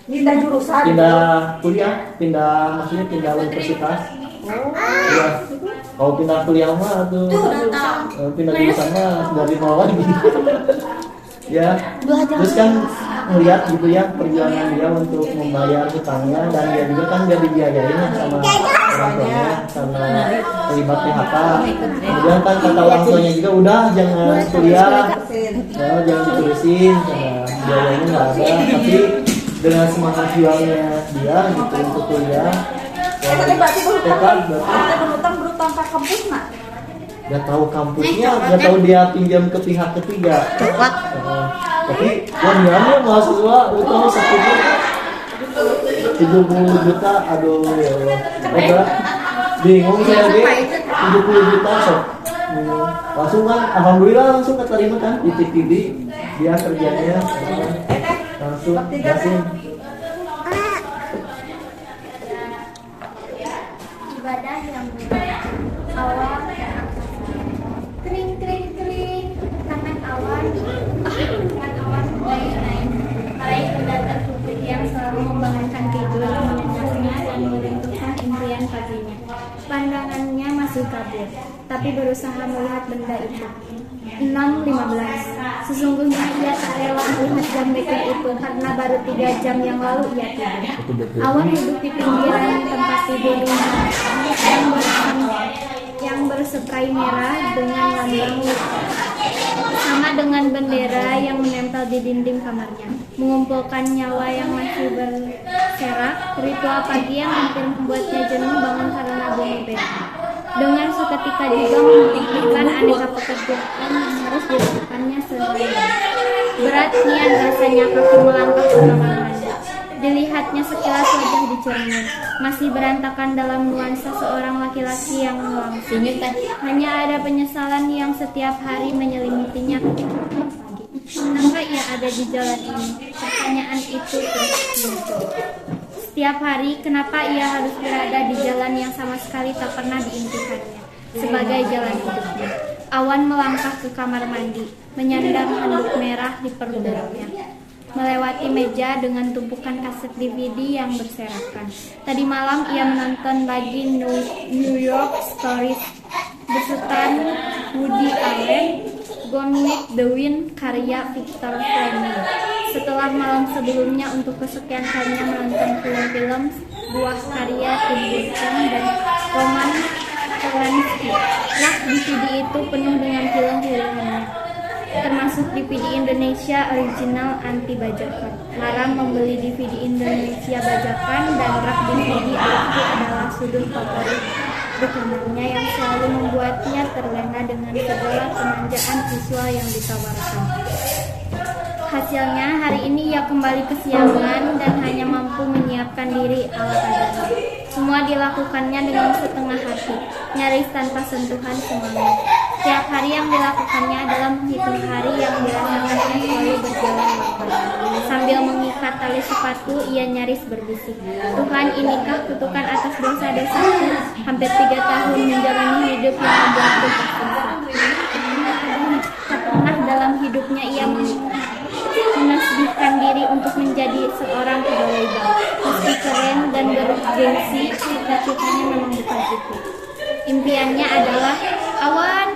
Pindah jurusan. Pindah kuliah, maksudnya pindah universitas. Ya, kalau pindah kuliah mah tuh pindah jurusan mah dari nol lagi. Ya, terus kan melihat gitu ya perjuangan dia untuk membayar hutangnya, dan dia juga kan gak dibiayain sama orang tuanya karena terlibat PHK. Kemudian kan kata orang tuanya juga udah jangan kuliah, jangan ditulisin karena biayanya nggak ada. Tapi dengan semangat juangnya dia gitu untuk kuliah, berarti berutang berutang ke kampus nak. Gak tahu kampusnya, gak tahu dia pinjam ke pihak ketiga. Tapi wanita mahasiswa utang 70 juta, aduh ya Allah. Udah bingung saya deh, 70 juta sok. Langsung kan, alhamdulillah langsung keterima kan di TPB, dia kerjanya langsung gasin. Ibadah yang awal kering tangan awan naik malaikat datang putih yang selalu membangunkan tidur, menenangnya dan menentukan impian paginya. Pandangannya masih kabur, tapi berusaha melihat benda itu. 6.15. Sesungguhnya ia tak rela melihat jam beker itu karena baru 3 jam yang lalu ia tidur. Awan duduk di pinggiran tempat tidur yang berspray merah dengan lambang sama dengan bendera yang menempel di dinding kamarnya, mengumpulkan nyawa yang masih berserak. Ritual pagi yang hampir membuatnya jenuh bangun karena bunyi beta. Dengan seketika juga memikirkan aneka pekerjaan yang harus dilakukannya sehari-hari. Berat nian rasanya kaki melangkah ke kamar mandi. Dilihatnya sekilas wajah dicermin, masih berantakan dalam nuansa seorang laki-laki yang langsing. Hanya ada penyesalan yang setiap hari menyelimutinya ketika pagi. Kenapa ia ada di jalan ini? Pertanyaan itu terus muncul. Setiap hari, kenapa ia harus berada di jalan yang sama sekali tak pernah diimpikannya sebagai jalan hidupnya? Awan melangkah ke kamar mandi, menyandang handuk merah di perutnya, melewati meja dengan tumpukan kaset DVD yang berserakan. Tadi malam ia menonton lagi New York Stories besutan Woody Allen, Gone with the Wind karya Victor Fleming. Setelah malam sebelumnya untuk kesekian kalinya menonton film-film buah karya Tim Burton dan Roman Polanski. Rak DVD itu penuh dengan film-filmnya, termasuk DVD Indonesia original anti bajakan. Larang membeli DVD Indonesia bajakan, dan rak DVD itu adalah sudut favorit di kamarnya yang selalu membuatnya terlena dengan segala kemanjaan visual yang ditawarkan. Hasilnya, hari ini ia kembali kesiangan dan hanya mampu menyiapkan diri ala kadarnya. Semua dilakukannya dengan setengah hati, nyaris tanpa sentuhan semangat. Setiap hari yang dilakukannya adalah menghitung hari yang dirasakannya selalu berjalan lambat. Sambil mengikat tali sepatu, ia nyaris berbisik, Tuhan, inikah kutukan atas dosa-dosaku? Hampir 3 tahun menjalani hidup yang membuatku tersiksa. Tak pernah dalam hidupnya ia menasbihkan diri untuk menjadi seorang pegawai bank. Meski keren dan bergengsi, cita-citanya memang bukan itu. Impiannya adalah, "Awan,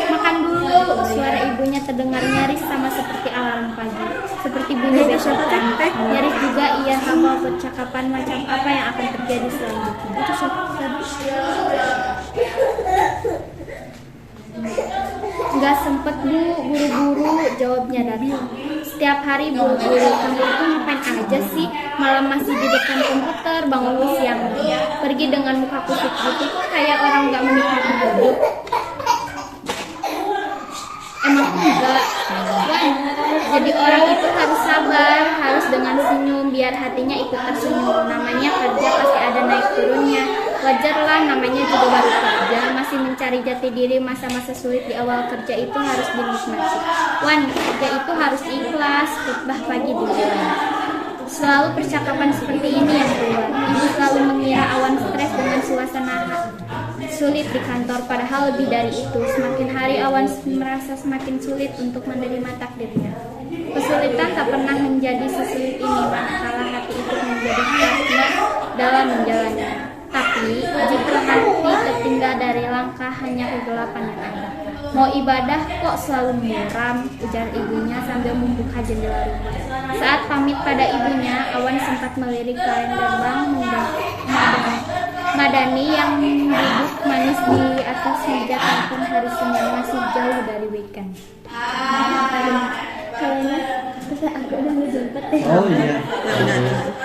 makan dulu." Suara ibunya terdengar nyaris sama seperti alarm pagi, seperti bunyi besokan. Nyaris juga ia hafal percakapan macam apa yang akan terjadi selanjutnya. Gak sempet bu, buru-buru, jawabnya datang. Setiap hari buru-buru, kamu itu ngapain aja sih? Malam masih di depan komputer, bangun siang. Pergi dengan muka kusut gitu, kayak orang gak menikmati hidup. Emang enggak, Wan. Jadi orang itu harus sabar, harus dengan senyum, biar hatinya ikut tersenyum. Namanya kerja pasti ada naik turunnya. Wajarlah, namanya juga baru kerja, masih mencari jati diri. Masa-masa sulit di awal kerja itu harus dinikmati. Wan, kerja itu harus ikhlas, khutbah pagi di jalan. Selalu percakapan seperti ini yang keluar. Ibu selalu mengira Awan stres dengan suasana sulit di kantor, padahal lebih dari itu. Semakin hari Awan merasa semakin sulit untuk menerima takdirnya. Kesulitan tak pernah menjadi sesulit ini manakala hati itu dalam menjalani. Tapi jika hati tertinggal dari langkah, hanya kegelapan yang ada. Mau ibadah kok selalu muram, ujar ibunya sambil membuka jendela rumah. Saat pamit pada ibunya, Awan sempat melirik kalender Bang Madani yang duduk manis di atas meja telepon hari Senin, masih jauh dari weekend. Kayaknya aku udah ngejemput deh. Oh iya.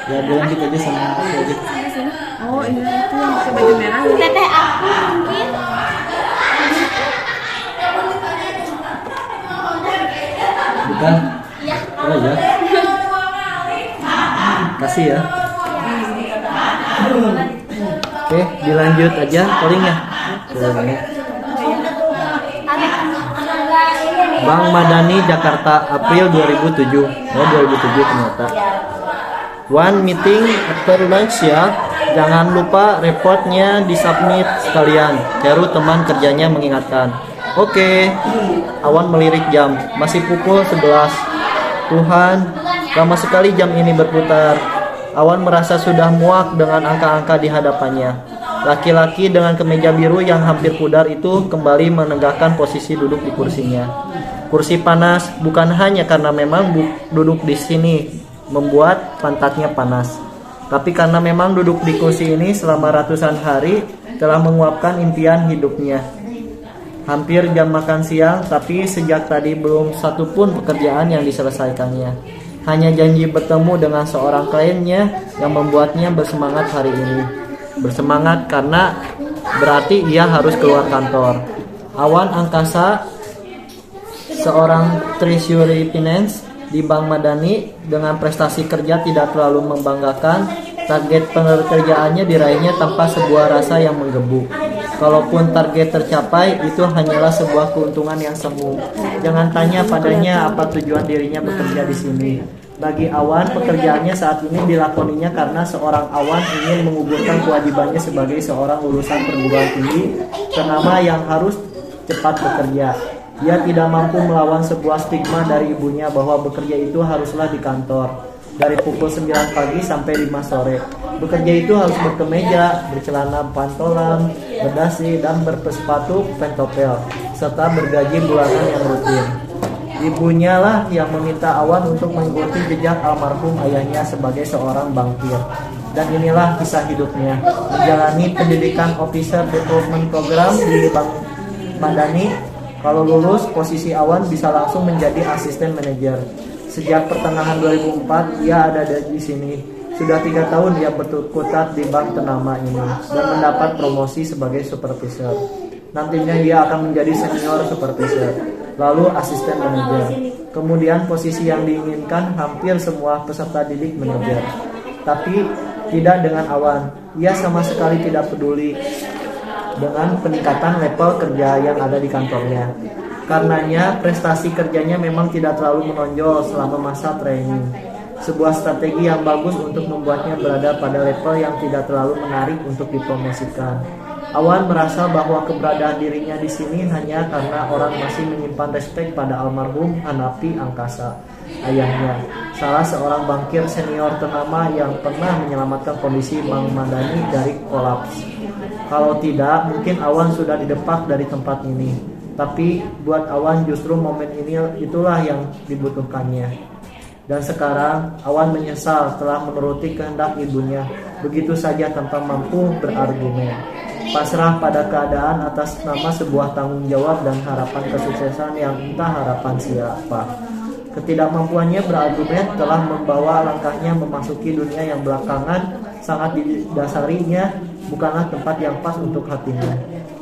Ya dilanjut aja sama aku aja. Sampai sini. Oh iya itu yang pakai baju merah. Teteh aku mungkin. Bukan? Iya. Oh iya. Kasih ya. Oke, dilanjut aja pollingnya. Bang Madani, Jakarta, April 2007. Oh 2007 ternyata. One meeting after lunch ya. Jangan lupa reportnya disubmit sekalian. Heru teman kerjanya mengingatkan. Oke. Awan melirik jam. Masih pukul 11. Tuhan, lama sekali jam ini berputar. Awan merasa sudah muak dengan angka-angka di hadapannya. Laki-laki dengan kemeja biru yang hampir pudar itu kembali menegakkan posisi duduk di kursinya. Kursi panas bukan hanya karena memang duduk di sini membuat pantatnya panas, tapi karena memang duduk di kursi ini selama ratusan hari telah menguapkan impian hidupnya. Hampir jam makan siang, tapi sejak tadi belum satu pun pekerjaan yang diselesaikannya. Hanya janji bertemu dengan seorang kliennya yang membuatnya bersemangat hari ini. Bersemangat karena berarti ia harus keluar kantor. Awan Angkasa, seorang treasury finance di Bank Madani, dengan prestasi kerja tidak terlalu membanggakan. Target pekerjaannya diraihnya tanpa sebuah rasa yang menggebu. Kalaupun target tercapai, itu hanyalah sebuah keuntungan yang semu. Jangan tanya padanya apa tujuan dirinya bekerja di sini. Bagi Awan, pekerjaannya saat ini dilakoninya karena seorang Awan ingin menggugurkan kewajibannya sebagai seorang lulusan perguruan tinggi ternama yang harus cepat bekerja. Ia tidak mampu melawan sebuah stigma dari ibunya bahwa bekerja itu haruslah di kantor dari pukul 9 pagi sampai 5 sore. Bekerja itu harus berkemeja, bercelana pantolan, berdasi, dan bersepatu pentopel, serta bergaji bulanan yang rutin. Ibunya lah yang meminta Awan untuk mengikuti jejak almarhum ayahnya sebagai seorang bankir. Dan inilah kisah hidupnya, menjalani pendidikan Officer Development Program di Bank Madani. Kalau lulus, posisi Awan bisa langsung menjadi asisten manajer. Sejak pertengahan 2004, ia ada di sini. Sudah 3 tahun ia berkutat di bank ternama ini dan mendapat promosi sebagai supervisor. Nantinya ia akan menjadi senior supervisor, lalu asisten manajer. Kemudian posisi yang diinginkan hampir semua peserta didik manajer. Tapi tidak dengan Awan. Ia sama sekali tidak peduli dengan peningkatan level kerja yang ada di kantornya. Karenanya prestasi kerjanya memang tidak terlalu menonjol selama masa training. Sebuah strategi yang bagus untuk membuatnya berada pada level yang tidak terlalu menarik untuk dipromosikan. Awan merasa bahwa keberadaan dirinya di sini hanya karena orang masih menyimpan respek pada almarhum Hanafi Angkasa, ayahnya, salah seorang bankir senior ternama yang pernah menyelamatkan kondisi Bank Madani dari kolaps. Kalau tidak, mungkin Awan sudah didepak dari tempat ini. Tapi buat Awan justru momen ini itulah yang dibutuhkannya. Dan sekarang Awan menyesal telah menuruti kehendak ibunya begitu saja tanpa mampu berargumen. Pasrah pada keadaan atas nama sebuah tanggung jawab dan harapan kesuksesan yang entah harapan siapa. Ketidakmampuannya berargumen telah membawa langkahnya memasuki dunia yang belakangan sangat didasarinya bukanlah tempat yang pas untuk hatinya.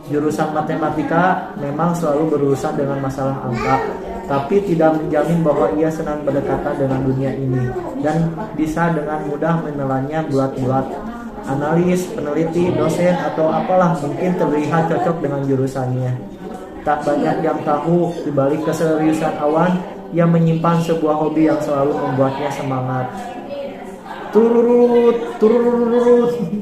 Jurusan matematika memang selalu berurusan dengan masalah angka, tapi tidak menjamin bahwa ia senang berdekatan dengan dunia ini dan bisa dengan mudah menelannya bulat-bulat. Analis, peneliti, dosen, atau apalah mungkin terlihat cocok dengan jurusannya. Tak banyak yang tahu di balik keseriusan Awan, ia menyimpan sebuah hobi yang selalu membuatnya semangat. Tururut.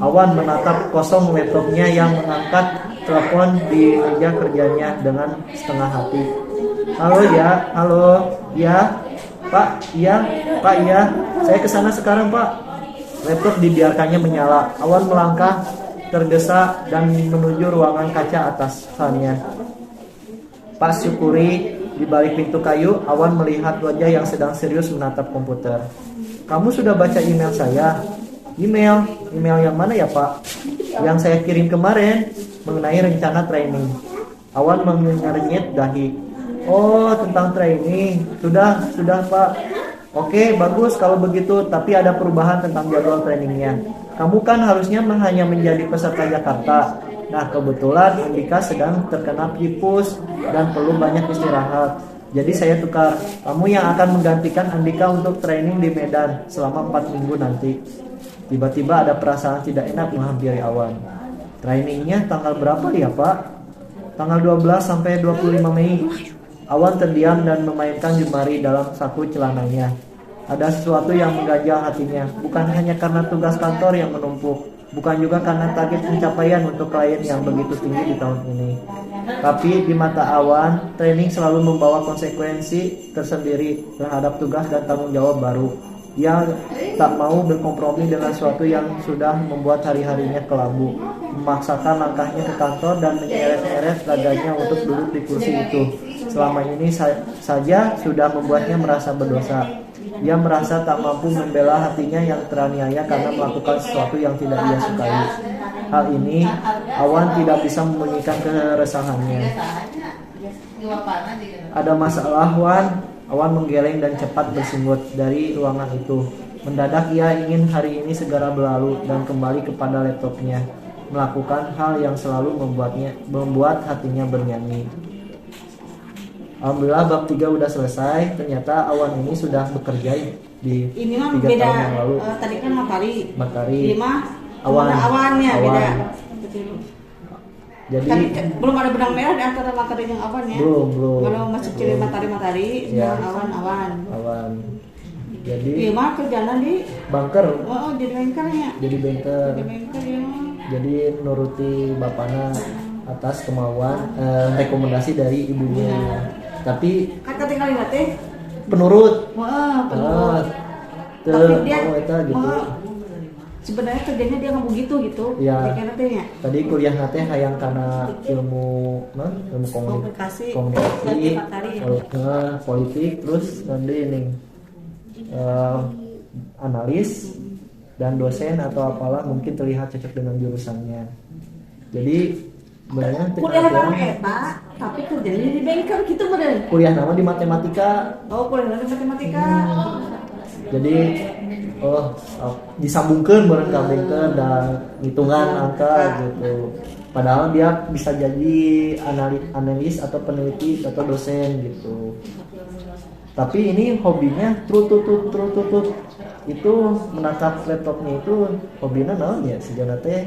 Awan menatap kosong laptopnya yang mengangkat telepon di meja kerjanya dengan setengah hati. Halo ya, Pak, iya, saya kesana sekarang Pak. Laptop dibiarkannya menyala. Awan melangkah tergesa dan menuju ruangan kaca atasannya. Pak Syukuri di balik pintu kayu. Awan melihat wajah yang sedang serius menatap komputer. Kamu sudah baca email saya? Email yang mana ya Pak? Yang saya kirim kemarin mengenai rencana training. Awan mengernyit dahi. Oh, tentang training. Sudah Pak. Oke, bagus kalau begitu, tapi ada perubahan tentang jadwal trainingnya. Kamu kan harusnya hanya menjadi peserta Jakarta. Nah, kebetulan Andika sedang terkena tipus dan perlu banyak istirahat. Jadi saya tukar. Kamu yang akan menggantikan Andika untuk training di Medan selama 4 minggu nanti. Tiba-tiba ada perasaan tidak enak menghampiri Awan. Trainingnya tanggal berapa ya Pak? Tanggal 12 sampai 25 Mei. Awan terdiam dan memainkan jemari dalam saku celananya. Ada sesuatu yang mengganjal hatinya, bukan hanya karena tugas kantor yang menumpuk, bukan juga karena target pencapaian untuk klien yang begitu tinggi di tahun ini. Tapi di mata Awan, training selalu membawa konsekuensi tersendiri terhadap tugas dan tanggung jawab baru. Ia tak mau berkompromi dengan sesuatu yang sudah membuat hari-harinya kelabu, memaksakan langkahnya ke kantor dan menyeret-nyeret raganya untuk duduk di kursi itu. Selama ini saja sudah membuatnya merasa berdosa. Ia merasa tak mampu membela hatinya yang teraniaya karena melakukan sesuatu yang tidak ia sukai. Hal ini, Awan tidak bisa menyembunyikan keresahannya. Ada masalah, Wan. Awan menggeleng dan cepat bersingut dari ruangan itu. Mendadak ia ingin hari ini segera berlalu dan kembali kepada laptopnya, melakukan hal yang selalu membuat hatinya bernyanyi. Alhamdulillah bab 3 udah selesai. Ternyata Awan ini sudah bekerja di Ini mah 3 beda. tahun yang lalu. Tadi kan matahari. Matahari. Ini mah Awan. awannya beda. Jadi Kan belum ada benang merah di antara matahari dan awan ya. belum. Kalau masih ciri matahari, Ya. awan. Awan. Iya Jadi mah kerjaan di banker. oh jadi bengkelnya. Jadi banker. Jadi bengkel ya. Jadi nuruti bapaknya atas kemauan rekomendasi dari ibunya. Tapi Kan ketinggalan teh. penurut. Wah, bener. Tapi dia gitu. sebenarnya kerjanya dia nggak begitu gitu. Ya. Kayak teh ya. Tadi kuliah nate hayang karena ilmu Komunikasi. komunikasi, Matahari ya. politik, terus nanti ini analis dan dosen atau apalah mungkin terlihat cocok dengan jurusannya. Jadi sebenarnya Kuliah bareng eta, tapi kerjanya di bengkel gitu bener. kuliah nama di matematika. Oh, kuliah di matematika. Jadi disambungkan bareng ke bengkel dan hitungan angka gitu. Padahal dia bisa jadi analis atau peneliti atau dosen gitu. Tapi ini hobinya trututut itu menatap laptopnya itu hobinya naon ya sejana teh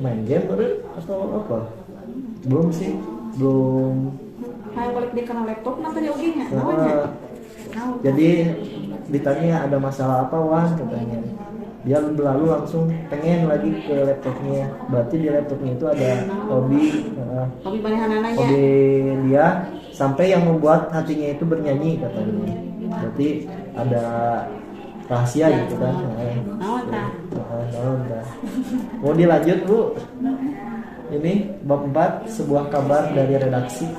main game atau apa? Belum sih, belum. Nah, balik di kanal laptop nanti dia oge nya. Namanya. Jadi ditanya ada masalah apa Wan katanya. Dia berlalu langsung pengen lagi ke laptopnya. Berarti di laptopnya itu ada hobi Banehanana nya. hobi dia sampai yang membuat hatinya itu bernyanyi katanya. Berarti ada rahasia gitu kan. Naon tah? Naon tah. Mau dilanjut Bu? Ini bab 4 sebuah kabar dari redaksi.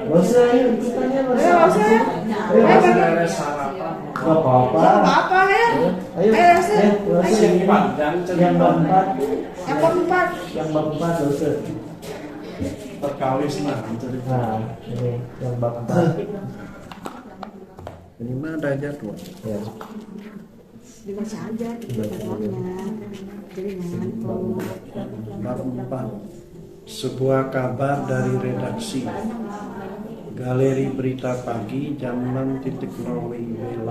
Gak usah ya, tanya Gak usah ya. Gak apa-apa. Apa ya? Ayo, yang bab 4. Yang keempat. Yang bab 4 gak usah. Terkalis nah. Nah, ini yang bab 4. Ini mah ada jadwal. Ya. Dibaca aja jadwalnya. Jadi ngantuk. Bab 4. Sebuah kabar dari redaksi Galeri Berita Pagi jam 6.00 WIB.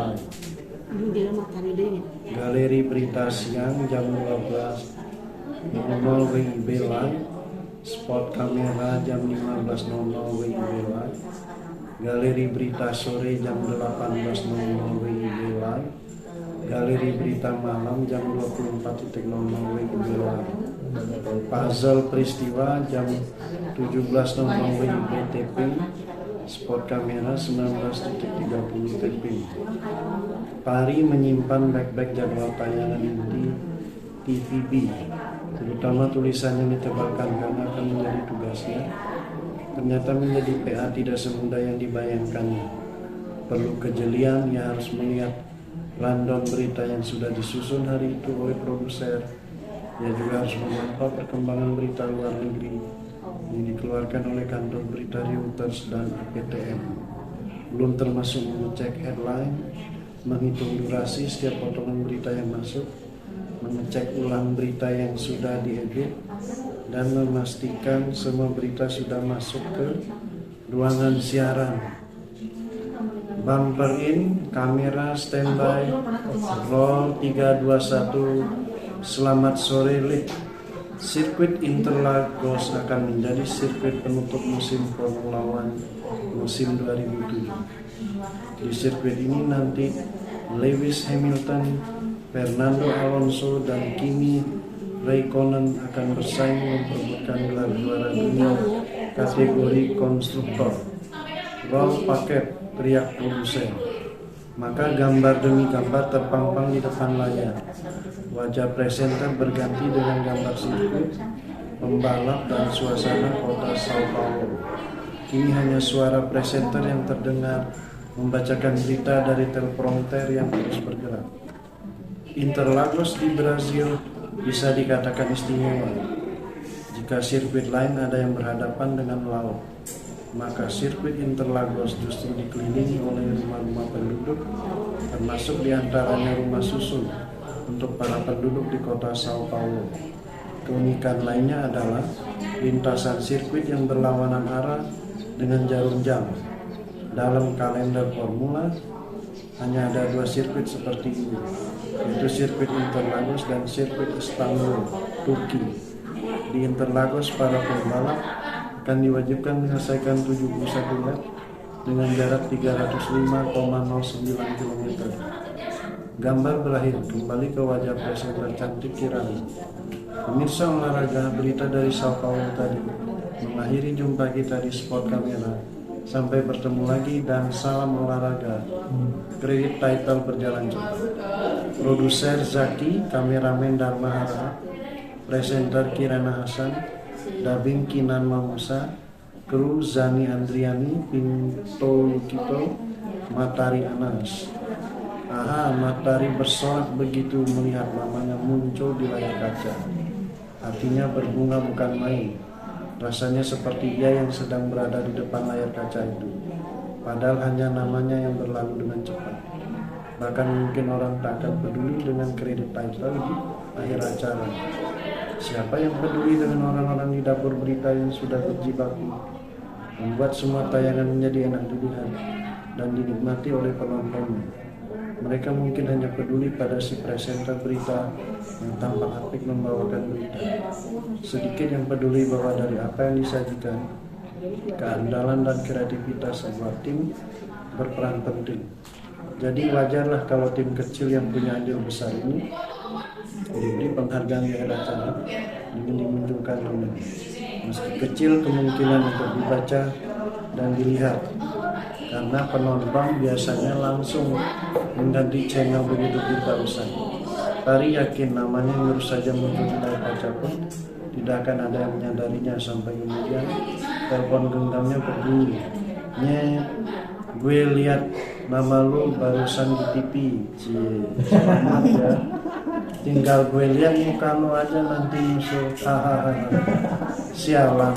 Ini dia matahari deh. Galeri Berita Siang jam 12.00 WIB live. Spot kamera jam 15.00 WIB live. Galeri Berita Sore jam 18.00 WIB live. Galeri Berita Malam jam 24.00 WIB live. Puzzle peristiwa jam 17.00 WIB taping. spot kamera 19.30 TP. Pari menyimpan back-back jadwal tayangan inti TVB, terutama tulisan yang ditebalkan karena akan menjadi tugasnya. Ternyata menjadi PA tidak semudah yang dibayangkannya. Perlu kejelian, ia harus melihat rundown berita yang sudah disusun hari itu oleh produser. Ia juga harus memantau perkembangan berita luar negeri yang dikeluarkan oleh kantor berita Reuters dan APTN. Belum termasuk mengecek headline, menghitung durasi setiap potongan berita yang masuk, mengecek ulang berita yang sudah diedit, dan memastikan semua berita sudah masuk ke ruangan siaran. Bumper in, kamera standby, roll 321. Selamat sore Lit. Sirkuit Interlagos akan menjadi sirkuit penutup musim Formula One musim 2007. Di sirkuit ini nanti Lewis Hamilton, Fernando Alonso, dan Kimi Raikkonen akan bersaing memperebutkan gelar juara dunia kategori konstruktor. Roll paket, teriak produser. Maka gambar demi gambar terpampang di depan layar. Wajah presenter berganti dengan gambar sirkuit, pembalap, dan suasana kota Sao Paulo. Kini hanya suara presenter yang terdengar membacakan berita dari teleprompter yang terus bergerak. Interlagos di Brazil bisa dikatakan istimewa. Jika sirkuit lain ada yang berhadapan dengan laut, maka sirkuit Interlagos justru dikelilingi oleh rumah-rumah penduduk, termasuk diantaranya rumah susun untuk para penduduk di kota Sao Paulo. Keunikan lainnya adalah lintasan sirkuit yang berlawanan arah dengan jarum jam. Dalam kalender formula hanya ada 2 sirkuit seperti ini, yaitu sirkuit Interlagos dan sirkuit Istanbul, Turki. Di Interlagos para pembalap akan diwajibkan menyelesaikan 71 lap dengan jarak 305,09 km. Gambar berakhir, kembali ke wajah presenter cantik Kirani. Pemirsa olahraga, berita dari Sao Paulo tadi mengakhiri jumpa kita di spot kamera. Sampai bertemu lagi dan salam olahraga. Kredit title berjalan cepat. Produser Zaki, kameramen Dharma Hara, presenter Kirana Hasan, dubbing Kinan Mamusa, kru Zani Andriani, Pinto Lukito, Matari Anas. Aha, Matari bersorak begitu melihat namanya muncul di layar kaca. Hatinya berbunga bukan main. Rasanya seperti ia yang sedang berada di depan layar kaca itu. Padahal hanya namanya yang berlalu dengan cepat. Bahkan mungkin orang tak akan peduli dengan kredit title di akhir acara. Siapa yang peduli dengan orang-orang di dapur berita yang sudah berjibaku, membuat semua tayangan menjadi enak dilihat dan dinikmati oleh penontonnya. Mereka mungkin hanya peduli pada si presenter berita yang tampak apik membawakan berita. Sedikit yang peduli bahwa dari apa yang disajikan, keandalan dan kreativitas sebuah tim berperan penting. Jadi wajarlah kalau tim kecil yang punya andil besar ini diberi penghargaan di akhir acara dengan dimunculkan nomor. Meski kecil kemungkinan untuk dibaca dan dilihat, karena penonton biasanya langsung mengganti channel begitu berita usai. Tari yakin namanya yang baru saja muncul di layar kaca pun tidak akan ada yang menyadarinya sampai kemudian telepon genggamnya berbunyi. Nyet, gue lihat nama lu barusan di TV. Selamat ya. Tinggal gue lihat muka lu aja nanti musuh. Sialan.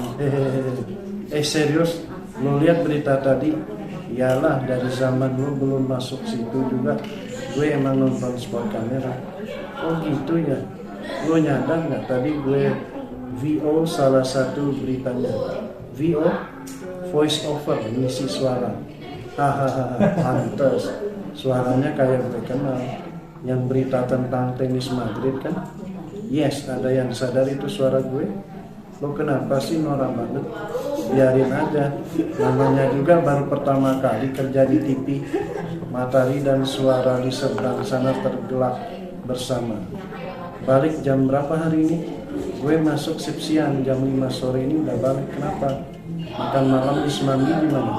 Serius, lu lihat berita tadi? Iyalah, dari zaman lu belum masuk situ juga gue emang nonton spot kamera. Oh gitu ya. Lu nyadar nggak tadi gue VO salah satu beritanya. VO, voice over, ngisi suara. Hahaha, pantes. Suaranya kayak gue kenal. Yang berita tentang tenis Madrid kan? Yes, ada yang sadar itu suara gue. Lo kenapa sih norak banget? Biarin aja. Namanya juga baru pertama kali kerja di TV. Matahari dan suara di seberang sana tergelap bersama. Balik jam berapa hari ini? Gue masuk shift siang, jam 5 sore ini udah balik. Kenapa? Makan malam di Semanggi gimana?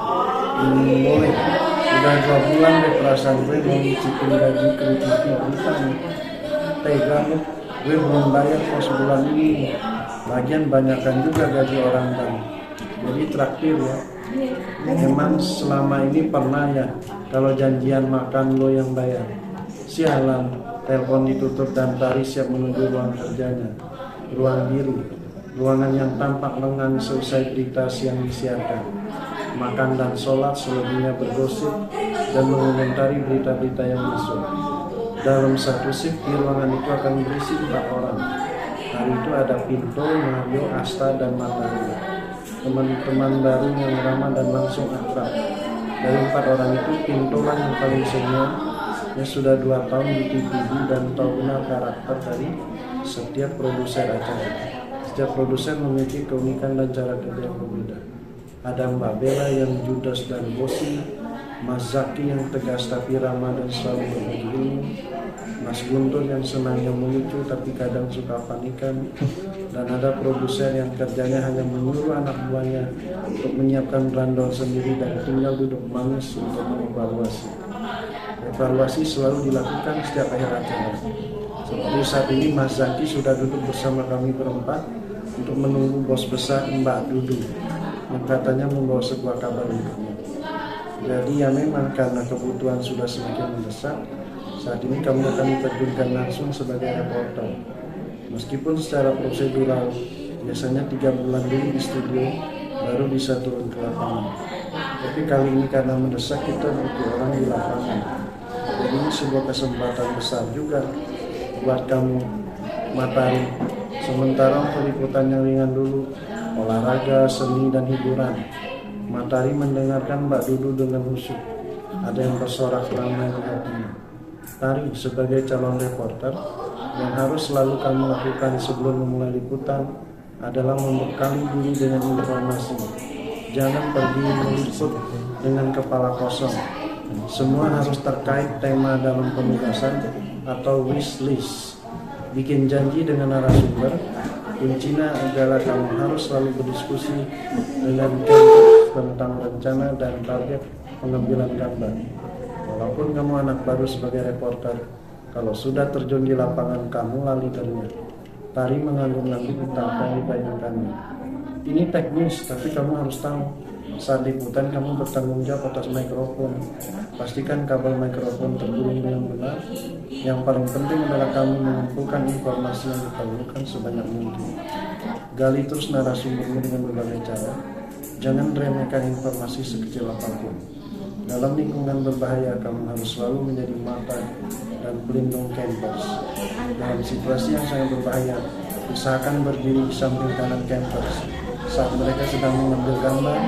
Boleh. Udah 2 bulan deh perasaan gue mau nyicipin gaji kru TV berita nih. Tega lu, gue belum bayar kos bulan ini. Lagian banyakkan juga gaji orang kan. Jadi traktir ya. Emang selama ini pernah ya kalau janjian makan lo yang bayar. Sialan, telepon ditutup dan Tari siap menuju ruang kerjanya. Ruang diri, ruangan yang tampak lengang selesai berita siang disiarkan. Makan dan sholat, selebihnya bergosip dan mengomentari berita-berita yang masuk. Dalam satu shift di ruangan itu akan berisi 4 orang. Hari itu ada Pinto, Mario, Asta, dan Matahari. Teman-teman baru yang ramah dan langsung akrab. Dari 4 orang itu, Pinto lah yang paling senior. Dia sudah 2 tahun di TVB dan tahu benar karakter dari setiap produser acara. Setiap produser memiliki keunikan dan cara kerja yang berbeda. Ada Mbak Bella yang judes dan bosi, Mas Zaki yang tegas tapi ramah dan selalu berbagi ilmu, Mas Guntur yang senangnya melucu tapi kadang suka panikan, dan ada produser yang kerjanya hanya menyuruh anak buahnya untuk menyiapkan brandol sendiri dan tinggal duduk manis untuk mengevaluasi. Evaluasi selalu dilakukan setiap akhir acara. Seperti saat ini Mas Zaki sudah duduk bersama kami berempat untuk menunggu bos besar Mbak Dudu yang katanya membawa sebuah kabar untuknya. Jadi ya memang karena kebutuhan sudah semakin mendesak, saat ini kami akan diterjunkan langsung sebagai reporter. Meskipun secara prosedural biasanya 3 bulan dulu di studio baru bisa turun ke lapangan. Tapi kali ini karena mendesak kita butuh orang di lapangan. Jadi ini sebuah kesempatan besar juga buat kamu, Matahari. Sementara untuk liputan yang ringan dulu, olahraga, seni, dan hiburan, Matahari mendengarkan Mbak Dudu dengan khusyuk. Ada yang bersorak ramai di hatinya. Tari, sebagai calon reporter, yang harus selalu kamu lakukan sebelum memulai liputan adalah membekali diri dengan informasi. Jangan pergi meliput dengan kepala kosong. Semua harus terkait tema dalam penugasan atau wish list. Bikin janji dengan narasumber. Kuncinya adalah kamu harus selalu berdiskusi dengan kampus tentang rencana dan target pengambilan gambar. Walaupun kamu anak baru sebagai reporter, kalau sudah terjun di lapangan kamu lali darinya. Tari mengangguk-angguk tanpa dibayangkannya. Ini teknis, tapi kamu harus tahu. Saat liputan kamu bertanggung jawab atas mikrofon. Pastikan kabel mikrofon terhubung dengan benar. Yang paling penting adalah kamu mengumpulkan informasi yang diperlukan sebanyak mungkin. Gali terus narasumbermu dengan berbagai cara. Jangan remehkan informasi sekecil apapun. Dalam lingkungan berbahaya, kamu harus selalu menjadi mata dan pelindung campers. Dalam situasi yang sangat berbahaya, usahakan berdiri di samping kanan campers. Saat mereka sedang mengambil gambar,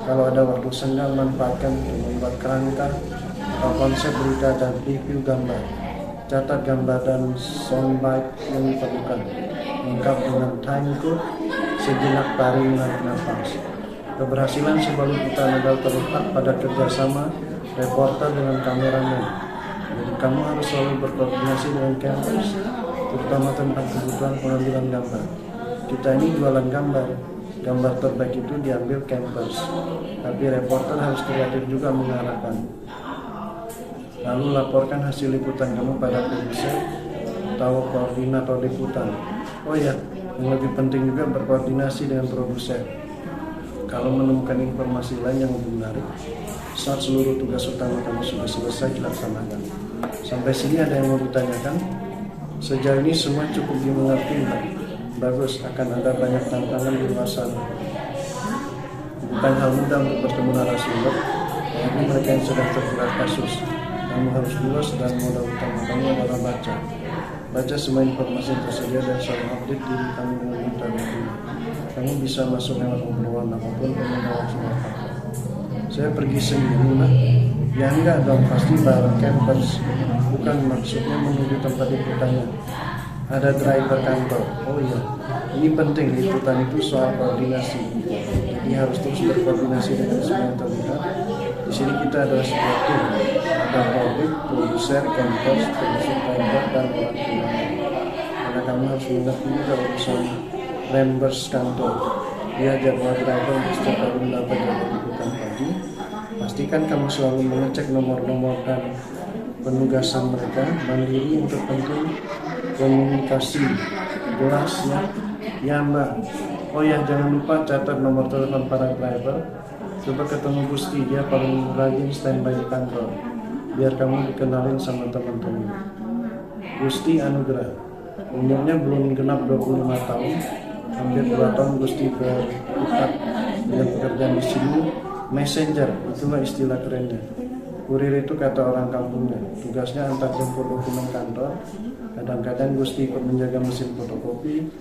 kalau ada waktu senggang, manfaatkan untuk membuat kerangka atau konsep berita dan review gambar. Catat gambar dan soundbite yang diperlukan, lengkap dengan time code. Sejenak Tari menarik nafas. Keberhasilan sebuah liputan adalah terletak pada kerjasama reporter dengan kameramen. Jadi kamu harus selalu berkoordinasi dengan campers, terutama tentang kebutuhan pengambilan gambar. Kita ini jualan gambar. Gambar terbaik itu diambil campers, tapi reporter harus kreatif juga mengarahkan. Lalu laporkan hasil liputan kamu pada produser atau koordinator liputan. Oh ya, yang lebih penting juga berkoordinasi dengan produser. Kalau menemukan informasi lain yang lebih menarik, saat seluruh tugas utama kamu sudah selesai dilaksanakan. Sampai sini ada yang mau ditanyakan? Sejauh ini semua cukup dimengerti, Mbak. Bagus, akan ada banyak tantangan di luar sana. Bukan hal mudah untuk bertemu narasumber, apalagi mereka yang sedang terjerat kasus. Kamu harus luas dan modal utama kamu adalah baca. Baca semua informasi yang tersedia dan selalu update diri kamu dengan internet. Kamu bisa masuk lewat obrolan apapun dan membawa semua fakta. Saya pergi sendiri, Mbak. Ya enggak dong, pasti bareng campers. Bukan maksudnya menuju tempat liputannya. Ada driver kantor. Oh iya, ini penting, liputan itu soal koordinasi. Jadi harus terus berkoordinasi dengan semua yang terlihat. Di sini kita adalah sebuah tim. Ada publik, produser, campers, termasuk driver dan orang tua. Karena kamu harus mengerti juga urusan members kantor. Dia jadwal driver untuk setiap hari mendapat jadwal liputan pagi. Pasti Pastikan kamu selalu mengecek nomor-nomor dan penugasan mereka. Mandiri untuk penting, komunikasi jelas ya. Ya Mbak. Oh ya, jangan lupa catat nomor telepon para driver. Coba ketemu Gusti, dia paling rajin standby di kantor. Biar kamu dikenalin sama teman-teman. Gusti Anugrah, umurnya belum genap 25 tahun. Hampir 2 tahun Gusti berkutat dengan pekerjaan di sini. Messenger, itulah istilah kerennya. Kurir itu kata orang kampungnya. Tugasnya antar jemput dokumen kantor. Kadang-kadang Gusti ikut menjaga mesin fotokopi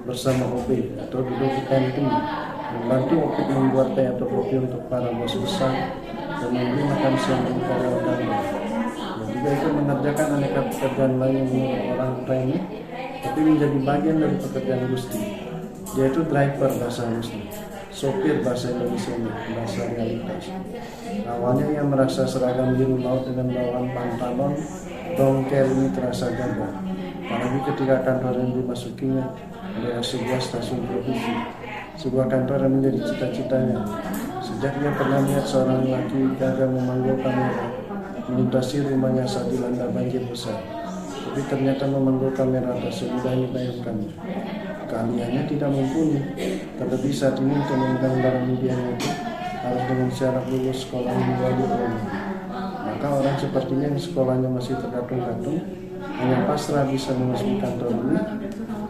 bersama OP atau duduk di kantin, membantu OP membuat teh atau kopi untuk para bos besar dan memberi makan siang untuk karyawan kantor. Dan juga ikut mengerjakan aneka pekerjaan lain yang menurut orang remeh, tapi menjadi bagian dari pekerjaan Gusti. Dia itu driver bahasa Gusti, sopir bahasa Indonesia, bahasa realitas. Awalnya ia merasa seragam biru laut dengan bawaan pantalon dongker ini terasa gagah, apalagi ketika kantor yang dimasukinya adalah sebuah stasiun televisi, sebuah kantor yang menjadi cita-citanya. Sejak ia pernah melihat seorang laki gagah memanggul kamera melintasi rumahnya saat dilanda banjir besar, tapi ternyata memanggul kamera tak semudah yang dibayangkannya. Keahliannya tidak mumpuni, terlebih saat ini untuk memegang barang medianya itu harus dengan syarat lulus sekolah mingguan diploma. Maka orang sepertinya yang sekolahnya masih terkatung-katung hanya pasrah bisa memasuki kantor ini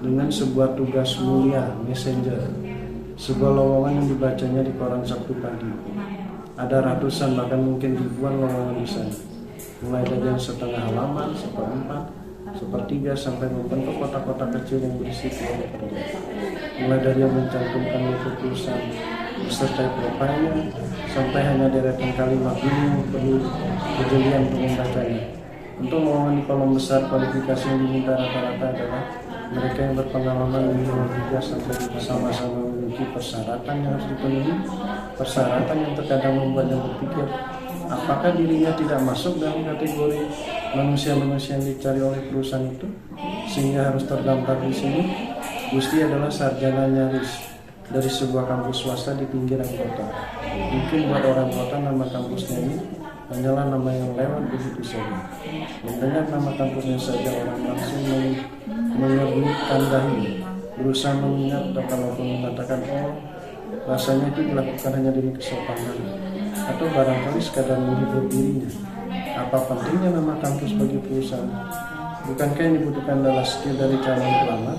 dengan sebuah tugas mulia, messenger, sebuah lowongan yang dibacanya di koran Sabtu pagi. Ada ratusan bahkan mungkin ribuan lowongan di sana, mulai dari yang setengah halaman, seperempat, sepertiga sampai membentuk kotak-kotak kecil yang berisi peluang kerja. Mulai dari yang mencantumkan logo perusahaan beserta profilnya sampai hanya deretan kalimat ini perlu kejelian untuk membacanya. Untuk lowongan di kolom besar, kualifikasi yang diminta rata-rata adalah mereka yang berpengalaman minimal 3 sampai sama-sama memiliki persyaratan yang harus dipenuhi, persyaratan yang terkadang membuatnya berpikir apakah dirinya tidak masuk dalam kategori manusia-manusia yang dicari oleh perusahaan itu sehingga harus terdaftar di sini. Gusti adalah sarjana nyaris dari sebuah kampus swasta di pinggiran kota. Mungkin buat orang kota nama kampusnya ini hanyalah nama yang lewat begitu saja. Mendengar nama kampusnya saja orang langsung mengerutkan dahi, berusaha mengingat atau kalaupun mengatakan rasanya itu dilakukan hanya demi kesopanan atau barangkali sekadar menghibur dirinya. Apa pentingnya nama kampus bagi perusahaan? Bukankah yang dibutuhkan adalah skill dari calon pelamar?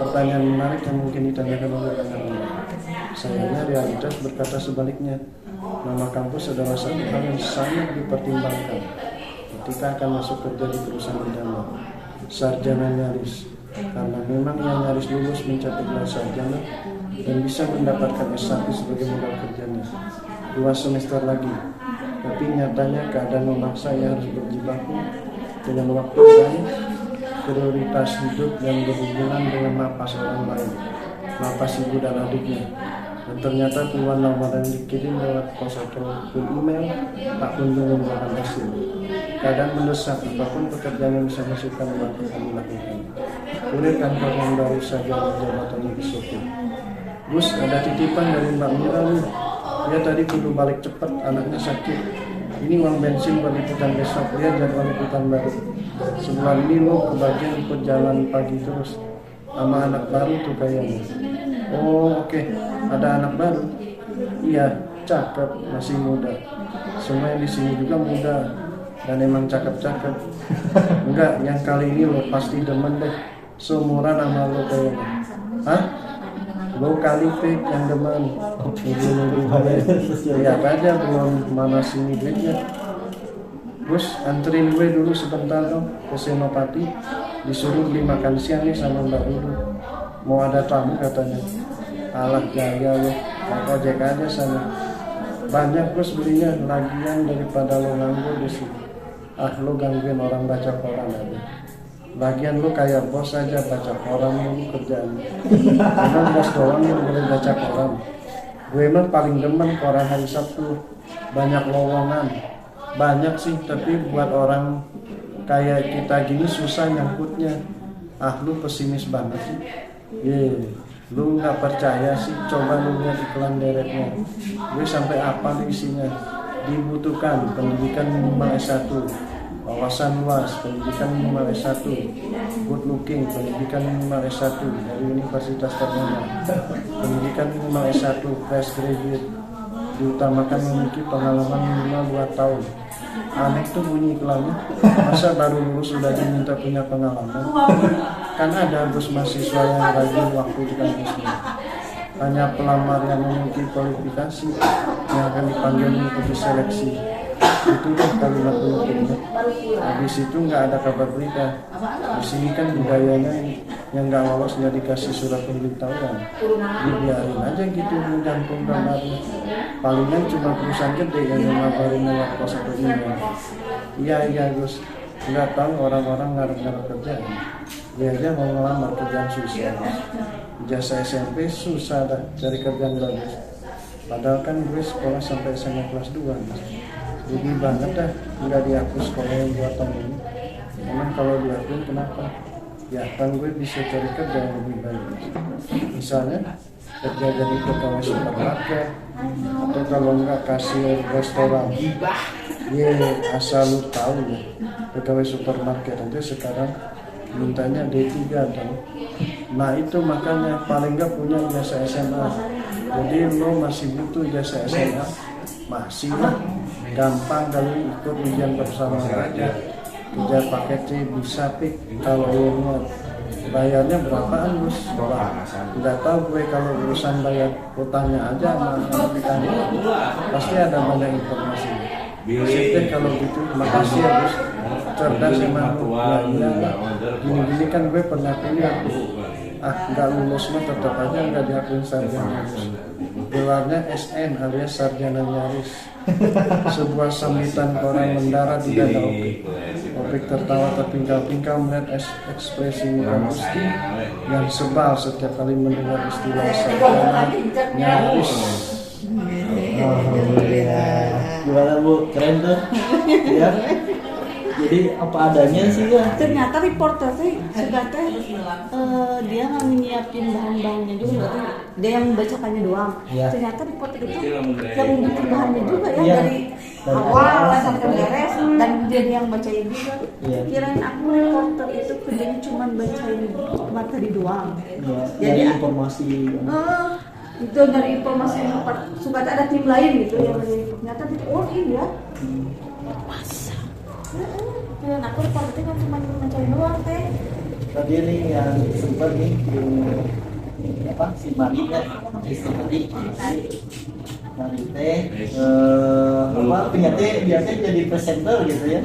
Pertanyaan menarik yang mungkin ditanyakan oleh banyak orang. Sayangnya realitas berkata sebaliknya. Nama kampus adalah satu hal yang sangat dipertimbangkan ketika akan masuk kerja di perusahaan idaman. Sarjana nyaris, karena memang ia nyaris lulus mencapai gelar sarjana dan bisa mendapatkan S1 sebagai modal kerjanya. 2 semester lagi, tapi nyatanya keadaan memaksa ia harus berjibaku dengan waktu dan prioritas hidup dan berhubungan dengan napas orang lain, napas ibu dan adiknya. Dan ternyata puluhan lamaran yang dikirim lewat pos atau email tak kunjung membuahkan hasil. Keadaan mendesak, apapun pekerjaan yang bisa masukkan uang akan dilakukan. Kurir kantor yang baru saja jabatannya di sopir. Gus, ada titipan dari Mbak Mira nih. Dia tadi kudu balik cepat, anaknya sakit. Ini uang bensin buat liputan besok, lihat jadwal liputan baru. Sebulan ini lo kebagian ikut jalan pagi terus sama anak baru tuh kayaknya. Oh oke. Ada anak baru? Iya, cakep, masih muda. Semua yang di sini juga muda dan emang cakep-cakep. Enggak, yang kali ini lo pasti demen deh. Seumuran sama lo kayaknya. Hah? Lo kali pik yang demen. Lihat aja belum mana sini duitnya. Terus anterin gue dulu sebentar dong ke Senopati. Disuruh beli makan siang nih sama Mbak Dulu. Mau ada tamu katanya. Alah gaya lo, mau ojek aja sana. Banyak terus belinya, lagian daripada lo nganggur di sini. Ah lo gangguin orang baca koran aja. Lagian lo kayak bos aja baca koran lo kerjaan. Emang bos doang yang boleh baca koran. Gue emang paling demen koran hari Sabtu. Banyak lowongan. Banyak sih, tapi buat orang kayak kita gini susah nyangkutnya. Ah lu pesimis banget sih. Lu nggak percaya sih, coba lu lihat iklan deretnya. Gue sampai apa isinya. dibutuhkan pendidikan minimal S1, wawasan luas pendidikan minimal S1, good looking pendidikan minimal S1 dari universitas ternama, pendidikan minimal S1, fresh graduate, diutamakan memiliki pengalaman minimal 2 tahun. Aneh tuh bunyi iklannya, masa baru lulus sudah diminta punya pengalaman? Kan ada bos mahasiswa yang rajin waktu di kampusnya. Hanya pelamar yang memiliki kualifikasi yang akan dipanggil mengikuti seleksi. Itu deh kalimat penutupnya. Habis itu nggak ada kabar berita. Di sini kan budayanya yang nggak lolos nggak dikasih surat pemberitahuan, dibiarin aja gitu menjantung kabarnya. Palingan cuma perusahaan gede yang ngabarin lewat pos atau email. Iya Gus, nggak tahu orang-orang ngarep-ngarep kerjaan. Dia aja mau ngelamar kerjaan susah. Jasa SMP susah dah cari kerjaan bagus. Padahal kan gue sekolah sampai SMA kelas 2. Rugi banget dah nggak dihapus sekolah yang 2 tahun ini. Emang kalau dihapus kenapa? Ya kan gue bisa cari kerja yang lebih baik. Misalnya kerja jadi pegawai supermarket, atau kalau enggak kasir restoran. Asal lu tahu ya, pegawai supermarket aja sekarang mintanya D3 kan. Nah itu makanya paling enggak punya ijazah SMA. Jadi lo masih butuh ijazah SMA, masih lah, gampang kali ikut ujian bersama aja. Kerja pakai C bisa pik kalau lo bayarnya berapaan Gus? Tidak tahu gue kalau urusan bayar utangnya aja sama ditanya. Pasti ada banyak informasi. Sip kalau gitu, makasih ya Gus. Cerdas emang lu. Ya, gini-gini kan gue pernah kuliah. Nggak lulus mah tetap aja nggak diakuin sarjana. Gelarnya SN alias sarjana nyaris. Sebuah sambitan koran mendarat di dada Opik. Opik tertawa terpingkal-pingkal melihat ekspresi muka Gusti yang sebal setiap kali mendengar istilah sarjana nyaris. Gimana Bu? Keren tuh. Ya. Jadi apa adanya sih ya. Ternyata reporter teh sudah teh dia nggak nyiapin bahan-bahannya juga, berarti dia yang membacakannya doang. Ya. Ternyata reporter itu yang bikin bahannya juga ya, Ya. dari awal sampai beres dan dia yang bacain juga. Ya. Kirain aku reporter itu kerjanya cuma bacain materi doang. Ya, Jadi dari informasi. itu dari informasi yang suka ada tim lain gitu yang dari ternyata oh iya. Masa? Dan aku reporter kan cuma bacain doang teh. Tadi nih yang sempat nih si Mari ya, istri Mari teh ternyata biasanya jadi presenter gitu ya.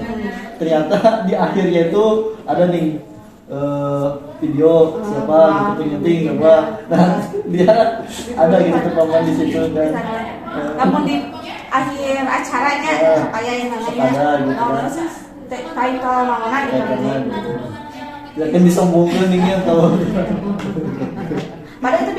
Ternyata di akhirnya itu ada nih video siapa gitu penyeting siapa. Nah dia ada gitu kepala di situ dan namun di akhir acaranya kayak yang namanya title namanya gitu. Ya kan disombongkan nih ya kalau padahal itu